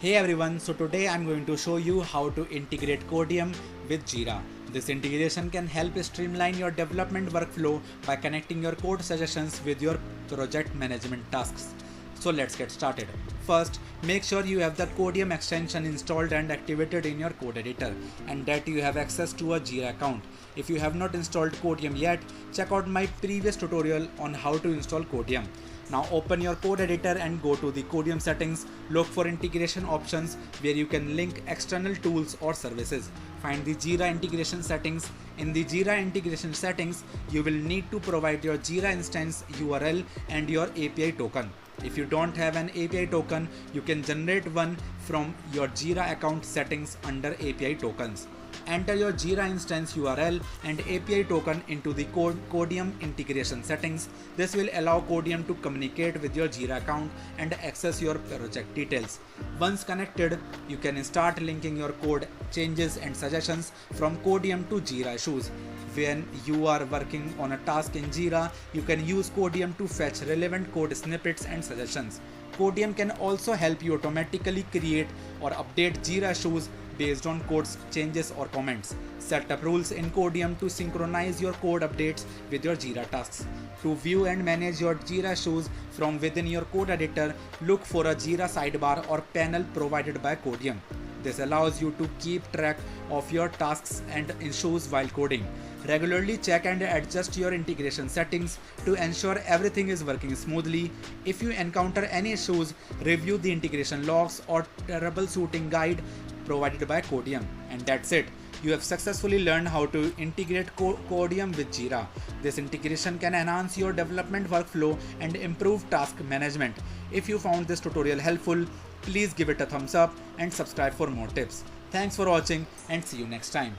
Hey everyone, so today I'm going to show you how to integrate Codeium with JIRA. This integration can help streamline your development workflow by connecting your code suggestions with your project management tasks. So let's get started. First, make sure you have the Codeium extension installed and activated in your code editor and that you have access to a JIRA account. If you have not installed Codeium yet, check out my previous tutorial on how to install Codeium. Now open your code editor and go to the Codeium settings. Look for integration options where you can link external tools or services. Find the JIRA integration settings. In the JIRA integration settings, you will need to provide your JIRA instance URL and your API token. If you don't have an API token, you can generate one from your JIRA account settings under API tokens. Enter your JIRA instance URL and API token into the Codeium integration settings. This will allow Codeium to communicate with your JIRA account and access your project details. Once connected, you can start linking your code changes and suggestions from Codeium to JIRA issues. When you are working on a task in JIRA, you can use Codeium to fetch relevant code snippets and suggestions. Codeium can also help you automatically create or update JIRA issues based on code changes or comments. Set up rules in Codeium to synchronize your code updates with your JIRA tasks. To view and manage your JIRA issues from within your code editor, look for a JIRA sidebar or panel provided by Codeium. This allows you to keep track of your tasks and issues while coding. Regularly check and adjust your integration settings to ensure everything is working smoothly. If you encounter any issues, review the integration logs or troubleshooting guide provided by Codeium. And that's it. You have successfully learned how to integrate Codeium with JIRA. This integration can enhance your development workflow and improve task management. If you found this tutorial helpful, please give it a thumbs up and subscribe for more tips. Thanks for watching and see you next time.